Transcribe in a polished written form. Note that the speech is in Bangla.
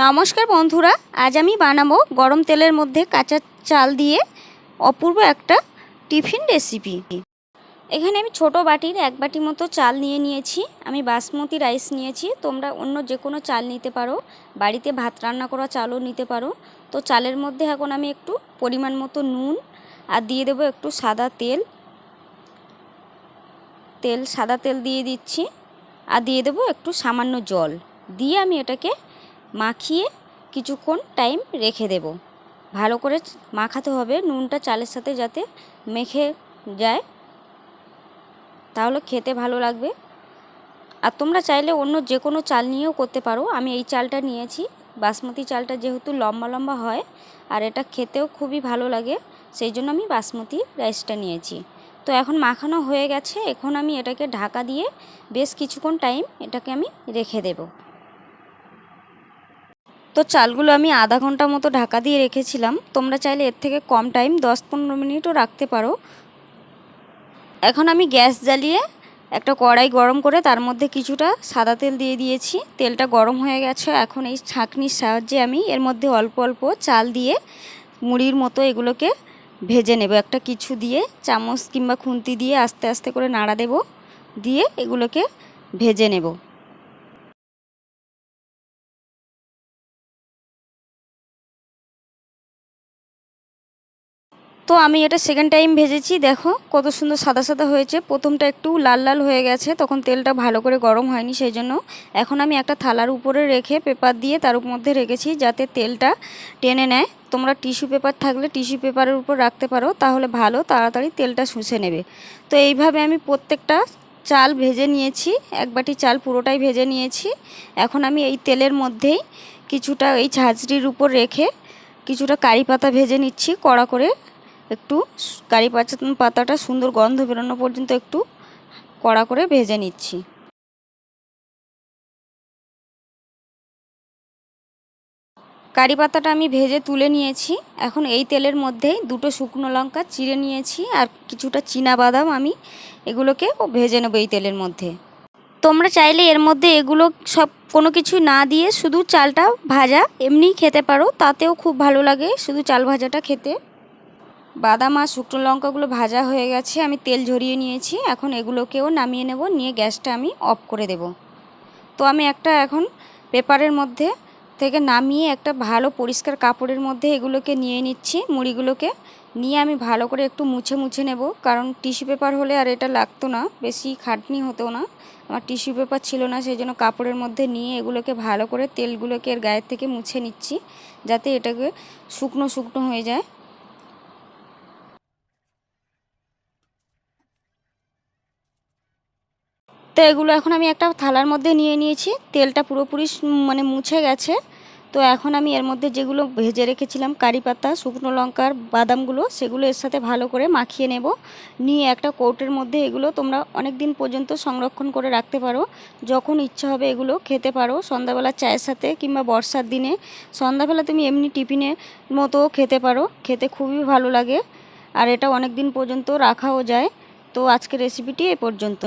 নমস্কার বন্ধুরা, আজ আমি বানাবো গরম তেলের মধ্যে কাঁচা চাল দিয়ে অপূর্ব একটা টিফিন রেসিপি। এখানে আমি ছোট বাটির 1 বাটি মতো চাল নিয়েছি। আমি বাসমতি রাইস নিয়েছি, তোমরা অন্য যে কোনো চাল নিতে পারো, বাড়িতে ভাত রান্না করা চালও নিতে পারো। তো চালের মধ্যে এখন আমি একটু পরিমাণ মতো নুন আর দিয়ে দেবো একটু সাদা তেল সাদা তেল দিয়ে দিচ্ছি, আর দিয়ে দেবো একটু সামান্য জল দিয়ে আমি এটাকে মাখিয়ে কিছুক্ষণ টাইম রেখে দেব। ভালো করে মাখাতে হবে, নুনটা চালের সাথে যাতে মেখে যায়, তাহলে খেতে ভালো লাগবে। আর তোমরা চাইলে অন্য যে কোনো চাল নিয়েও করতে পারো। আমি এই চালটা নিয়েছি, বাসমতি চালটা যেহেতু লম্বা লম্বা হয় আর এটা খেতেও খুবই ভালো লাগে, সেই জন্য আমি বাসমতি রাইসটা নিয়েছি। তো এখন মাখানো হয়ে গেছে, এখন আমি এটাকে ঢাকা দিয়ে বেশ কিছুক্ষণ টাইম এটাকে আমি রেখে দেব। তো চালগুলো আমি আধা ঘন্টা মতো ঢাকা দিয়ে রেখেছিলাম, তোমরা চাইলে এর থেকে কম টাইম 10-15 মিনিটও রাখতে পারো। এখন আমি গ্যাস জ্বালিয়ে একটা কড়াই গরম করে তার মধ্যে কিছুটা সাদা তেল দিয়ে দিয়েছি। তেলটা গরম হয়ে গেছে, এখন এই ছাঁকনির সাহায্যে আমি এর মধ্যে অল্প অল্প চাল দিয়ে মুড়ির মতো এগুলোকে ভেজে নেব। একটা কিছু দিয়ে চামচ কিংবা খুন্তি দিয়ে আস্তে আস্তে করে নাড়া দেব, দিয়ে এগুলোকে ভেজে নেব। তো আমি এটা সেকেন্ড টাইম ভেজেছি, দেখো কত সুন্দর সাদা সাদা হয়েছে। প্রথমটা একটু লাল লাল হয়ে গেছে, তখন তেলটা ভালো করে গরম হয়নি, সেই জন্য। এখন আমি একটা থালার উপরে রেখে পেপার দিয়ে তার মধ্যে রেখেছি যাতে তেলটা টেনে নেয়। তোমরা টিস্যু পেপার থাকলে টিস্যু পেপারের উপর রাখতে পারো, তাহলে ভালো তাড়াতাড়ি তেলটা শুষে নেবে। তো এইভাবে আমি প্রত্যেকটা চাল ভেজে নিয়েছি, 1 বাটি চাল পুরোটাই ভেজে নিয়েছি। এখন আমি এই তেলের মধ্যেই কিছুটা এই ঝাঁঝরির উপর রেখে কিছুটা কারি পাতা ভেজে নিচ্ছি কড়া করে। একটু কারি পাতাটা সুন্দর গন্ধ বেরোনো পর্যন্ত একটু কড়া করে ভেজে নিচ্ছি। কারি পাতাটা আমি ভেজে তুলে নিয়েছি। এখন এই তেলের মধ্যেই 2টো শুকনো লঙ্কা চিড়ে নিয়েছি আর কিছুটা চীনা বাদাম, আমি এগুলোকে ভেজে নেব এই তেলের মধ্যে। তোমরা চাইলে এর মধ্যে এগুলো সব কোনো কিছু না দিয়ে শুধু চালটা ভাজা এমনিই খেতে পারো, তাতেও খুব ভালো লাগে শুধু চাল ভাজাটা খেতে। বাদাম আর শুকনো লঙ্কাগুলো ভাজা হয়ে গেছে, আমি তেল ঝরিয়ে নিয়েছি। এখন এগুলোকেও নামিয়ে নেব, নিয়ে গ্যাসটা আমি অফ করে দেব। তো আমি একটা এখন পেপারের মধ্যে থেকে নামিয়ে একটা ভালো পরিষ্কার কাপড়ের মধ্যে এগুলোকে নিয়ে নিচ্ছি। মুড়িগুলোকে নিয়ে আমি ভালো করে একটু মুছে মুছে নেব, কারণ টিস্যু পেপার হলে আর এটা লাগতো না, বেশি খাটনি হতো না। আমার টিস্যু পেপার ছিল না, সেই জন্য কাপড়ের মধ্যে নিয়ে এগুলোকে ভালো করে তেলগুলোকে এর গায়ের থেকে মুছে নিচ্ছি, যাতে এটাকে শুকনো শুকনো হয়ে যায়। তো এগুলো এখন আমি একটা থালার মধ্যে নিয়ে নিয়েছি, তেলটা পুরোপুরি মানে মুছে গেছে। তো এখন আমি এর মধ্যে যেগুলো ভেজে রেখেছিলাম কারি পাতা, শুকনো লঙ্কার বাদামগুলো, সেগুলো এর সাথে ভালো করে মাখিয়ে নেব। নিয়ে একটা কৌটোর মধ্যে এগুলো তোমরা অনেক দিন পর্যন্ত সংরক্ষণ করে রাখতে পারো, যখন ইচ্ছা হবে এগুলো খেতে পারো। সন্ধ্যাবেলা চায়ের সাথে কিংবা বর্ষার দিনে সন্ধ্যাবেলা তুমি এমনি টিফিনের মতো খেতে পারো, খেতে খুবই ভালো লাগে আর এটা অনেক দিন পর্যন্ত রাখাও যায়। তো আজকের রেসিপিটি এ পর্যন্ত।